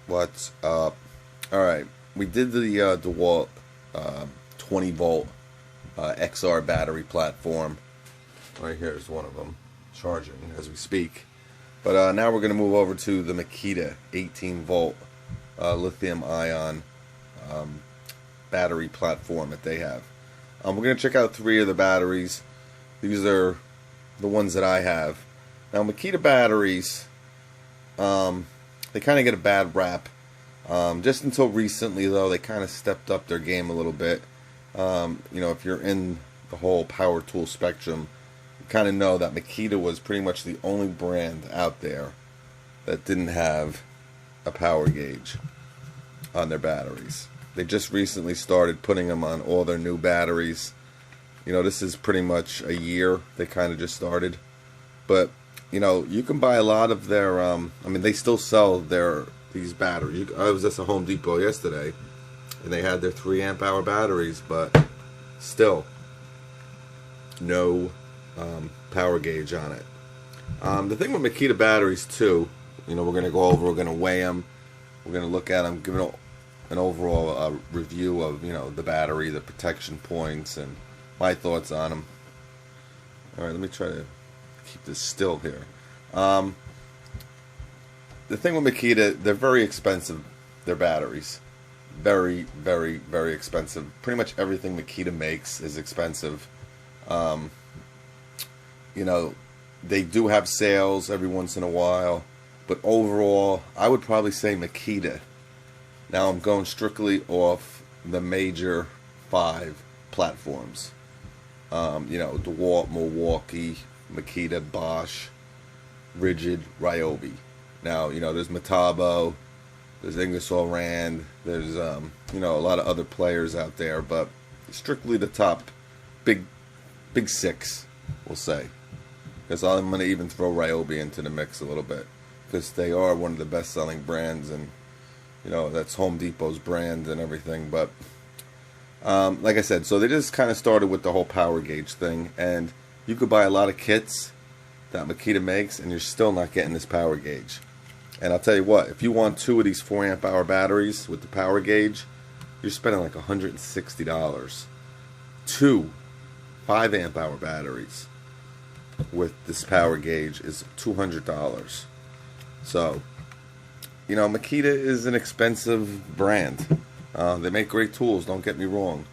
What's up? Alright, we did the DeWalt 20 volt XR battery platform. Right here is one of them, charging as we speak. But now we're going to move over to the Makita 18 volt lithium ion battery platform that they have. We're going to check out three of the batteries. These are the ones that I have. Now, Makita batteries, they kind of get a bad rap. Just until recently, though, they kind of stepped up their game a little bit. If you're in the whole power tool spectrum, you kind of know that Makita was pretty much the only brand out there that didn't have a power gauge on their batteries. They just recently started putting them on all their new batteries. This is pretty much a year they kind of just started. But, you can buy a lot of their, they still sell these batteries. I was at the Home Depot yesterday, and they had their 3 amp hour batteries, but still no power gauge on it. The thing with Makita batteries too, we're going to go over, we're going to weigh them, we're going to look at them, give an overall review of the battery, the protection points, and my thoughts on them. All right, let me try to keep this still here. The thing with Makita, they're very expensive, their batteries. Very, very, very expensive. Pretty much everything Makita makes is expensive. They do have sales every once in a while, but overall, I would probably say Makita. Now I'm going strictly off the major 5 platforms. DeWalt, Milwaukee, Makita, Bosch, Rigid, Ryobi. Now, there's Metabo, there's Ingersoll Rand, there's, a lot of other players out there, but strictly the top big 6, we'll say. Because I'm going to even throw Ryobi into the mix a little bit, because they are one of the best-selling brands, and, that's Home Depot's brand and everything, but, like I said, so they just kind of started with the whole power gauge thing, and you could buy a lot of kits that Makita makes, and you're still not getting this power gauge. And I'll tell you what, if you want 2 of these 4 amp hour batteries with the power gauge, you're spending like $160. 2 5 amp hour batteries with this power gauge is $200. So, Makita is an expensive brand. They make great tools, don't get me wrong.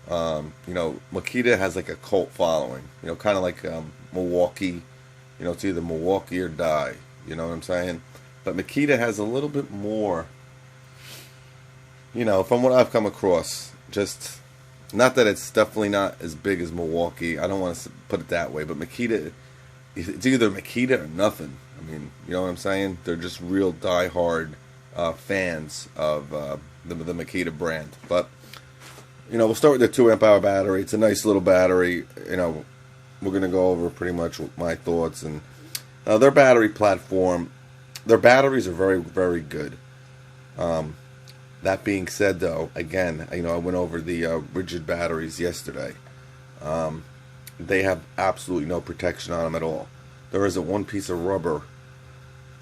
Makita has like a cult following, kind of like Milwaukee. It's either Milwaukee or die, you know what I'm saying? But Makita has a little bit more, from what I've come across. Just, not that it's definitely not as big as Milwaukee. I don't want to put it that way, but Makita, it's either Makita or nothing. You know what I'm saying? They're just real die-hard fans of the Makita brand. But, we'll start with the 2 amp hour battery. It's a nice little battery. We're going to go over pretty much my thoughts. And their battery platform, their batteries are very, very good. That being said, though, again, I went over the rigid batteries yesterday. They have absolutely no protection on them at all. There isn't one piece of rubber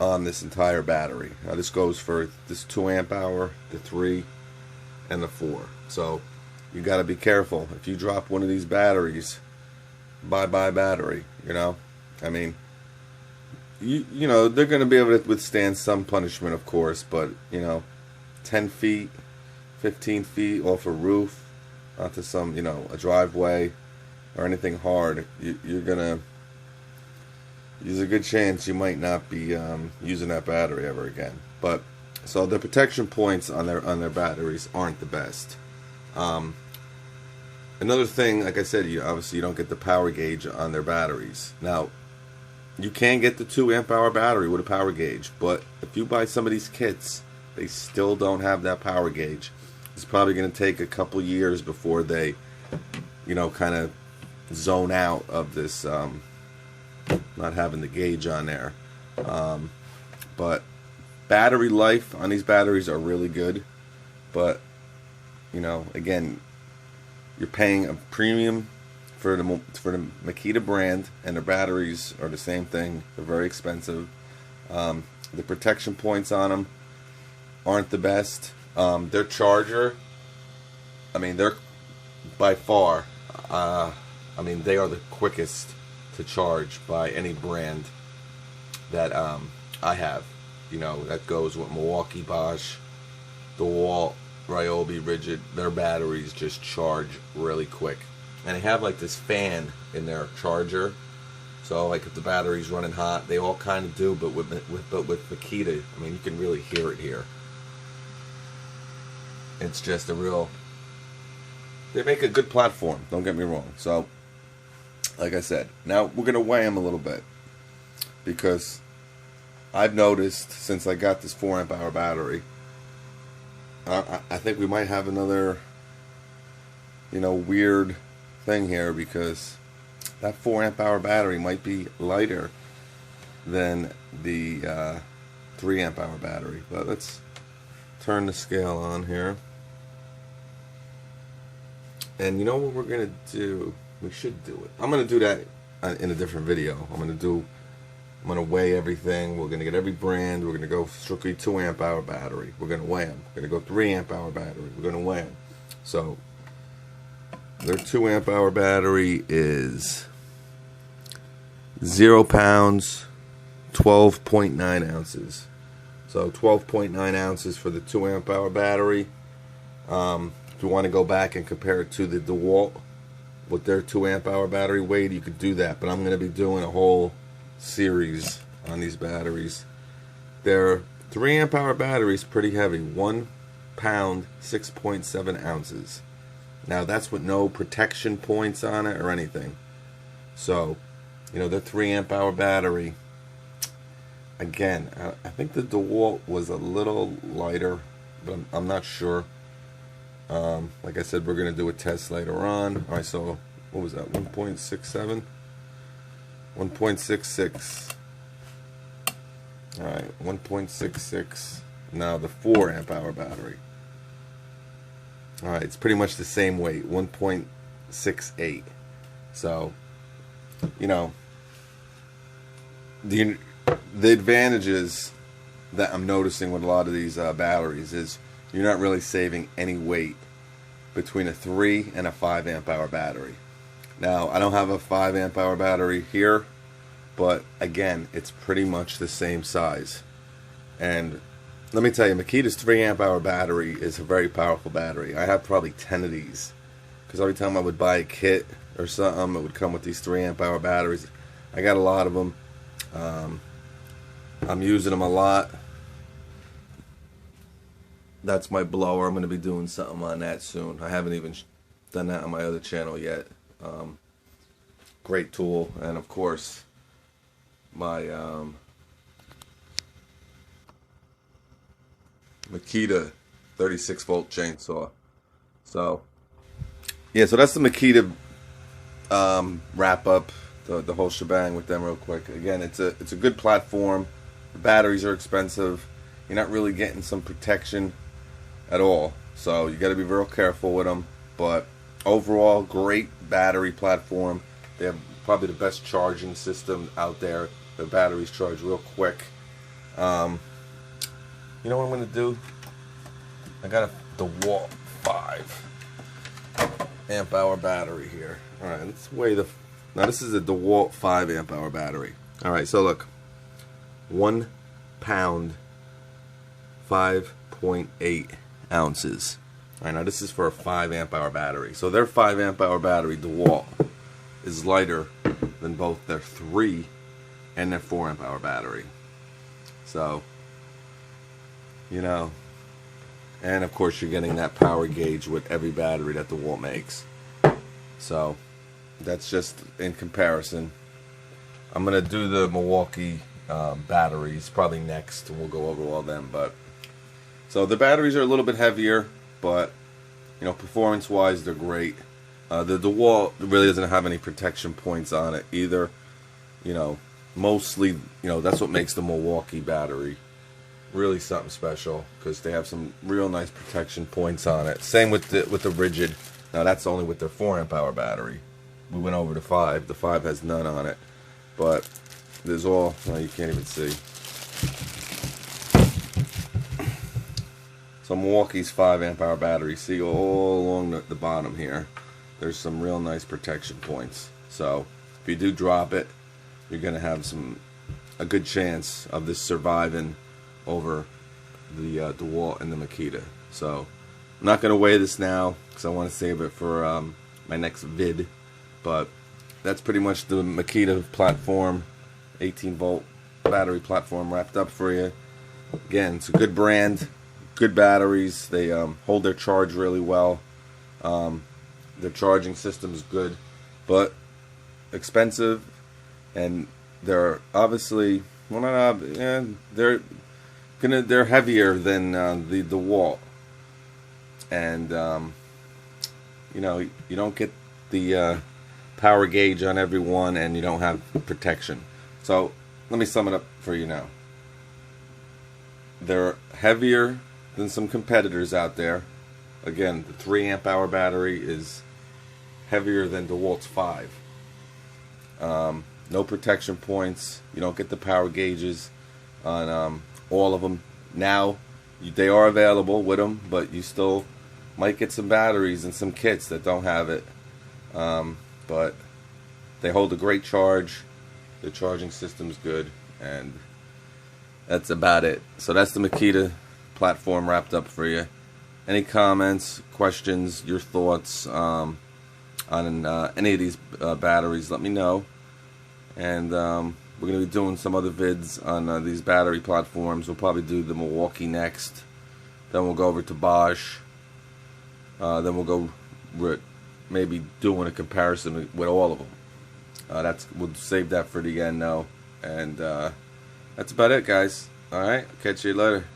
on this entire battery. Now, this goes for this 2 amp hour, the 3, and the 4. So, you got to be careful. If you drop one of these batteries, bye-bye battery, they're going to be able to withstand some punishment, of course, but, 10 feet, 15 feet off a roof, onto some, a driveway, or anything hard, you're going to, there's a good chance you might not be using that battery ever again. But, so the protection points on their batteries aren't the best. Another thing, like I said, obviously you don't get the power gauge on their batteries. Now, you can get the 2 amp hour battery with a power gauge, but if you buy some of these kits, they still don't have that power gauge. It's probably going to take a couple years before they, kind of zone out of this not having the gauge on there. But battery life on these batteries are really good. But, again, you're paying a premium for the Makita brand, and the batteries are the same thing. They're very expensive. The protection points on them, aren't the best. Their charger, I mean, they're by far, I mean, they are the quickest to charge by any brand that I have. You know, that goes with Milwaukee, Bosch, DeWalt, Ryobi, Rigid. Their batteries just charge really quick. And they have like this fan in their charger. So like if the battery's running hot, they all kind of do, but with Makita, I mean, you can really hear it here. It's just a real, they make a good platform, don't get me wrong. So, like I said, now we're going to weigh them a little bit, because I've noticed since I got this 4 amp hour battery, I think we might have another, you know, weird thing here, because that 4 amp hour battery might be lighter than the 3 amp hour battery. But let's turn the scale on here. And you know what we're going to do? We should do it. I'm going to do that in a different video. I'm going to weigh everything. We're going to get every brand. We're going to go strictly 2 amp hour battery. We're going to weigh them. We're going to go 3 amp hour battery. We're going to weigh them. So their 2 amp hour battery is 0 pounds, 12.9 ounces. So 12.9 ounces for the 2 amp hour battery. If you want to go back and compare it to the DeWalt with their 2 amp hour battery weight, you could do that. But I'm going to be doing a whole series on these batteries. Their 3 amp hour battery is pretty heavy, 1 pound, 6.7 ounces. Now that's with no protection points on it or anything. So, you know, the 3 amp hour battery, again, I think the DeWalt was a little lighter, but I'm not sure. Like I said, we're going to do a test later on. Alright, so what was that, 1.67? 1.66. Alright, 1.66. Now the 4 amp hour battery. Alright, it's pretty much the same weight, 1.68. So, you know, the advantages that I'm noticing with a lot of these batteries is you're not really saving any weight between a 3 and a 5 amp hour battery. Now, I don't have a 5 amp hour battery here, but again, it's pretty much the same size. And let me tell you, Makita's 3 amp hour battery is a very powerful battery. I have probably 10 of these, because every time I would buy a kit or something, it would come with these 3 amp hour batteries. I got a lot of them. I'm using them a lot. That's my blower. I'm going to be doing something on that soon. I haven't even done that on my other channel yet. Great tool. And of course, my Makita 36 volt chainsaw. So yeah, so that's the Makita wrap up, the whole shebang with them real quick. Again, it's a good platform. The batteries are expensive. You're not really getting some protection at all, so you got to be real careful with them. But overall, great battery platform. They have probably the best charging system out there. The batteries charge real quick. You know what I'm going to do? I got a DeWalt 5 amp hour battery here. Alright, let's weigh the... Now this is a DeWalt 5 amp hour battery. Alright, so look. 1 pound, 5.8 ounces. Alright, now this is for a 5 amp hour battery. So their 5 amp hour battery, DeWalt, is lighter than both their 3 and their 4 amp hour battery. So, you know, and of course you're getting that power gauge with every battery that DeWalt makes. So that's just in comparison. I'm gonna do the Milwaukee batteries probably next, and we'll go over all them. But so the batteries are a little bit heavier, but you know, performance wise they're great. The DeWalt really doesn't have any protection points on it either. You know, mostly, you know, that's what makes the Milwaukee battery really something special, because they have some real nice protection points on it. Same with the Rigid. Now that's only with their 4 amp hour battery. We went over to 5. The 5 has none on it, but there's all, well, you can't even see. So Milwaukee's 5 amp hour battery. See all along the bottom here, there's some real nice protection points. So if you do drop it, you're gonna have a good chance of this surviving over the DeWalt and the Makita. So I'm not gonna weigh this now because I want to save it for my next vid. But that's pretty much the Makita platform, 18-volt battery platform wrapped up for you. Again, it's a good brand. Good batteries. They hold their charge really well. Their charging system is good, but expensive, and they're obviously they're heavier than the DeWalt, and you know, you don't get the power gauge on every one, and you don't have protection. So let me sum it up for you now. They're heavier than some competitors out there. Again, the 3 amp hour battery is heavier than DeWalt's 5. No protection points. You don't get the power gauges on all of them. Now, they are available with them, but you still might get some batteries and some kits that don't have it. But they hold a great charge. The charging system's good, and that's about it. So that's the Makita platform wrapped up for you. Any comments, questions, your thoughts on any of these batteries, let me know. And we're going to be doing some other vids on these battery platforms. We'll probably do the Milwaukee next. Then we'll go over to Bosch. Then we'll go maybe doing a comparison with all of them. We'll save that for the end now. And that's about it, guys. Alright, catch you later.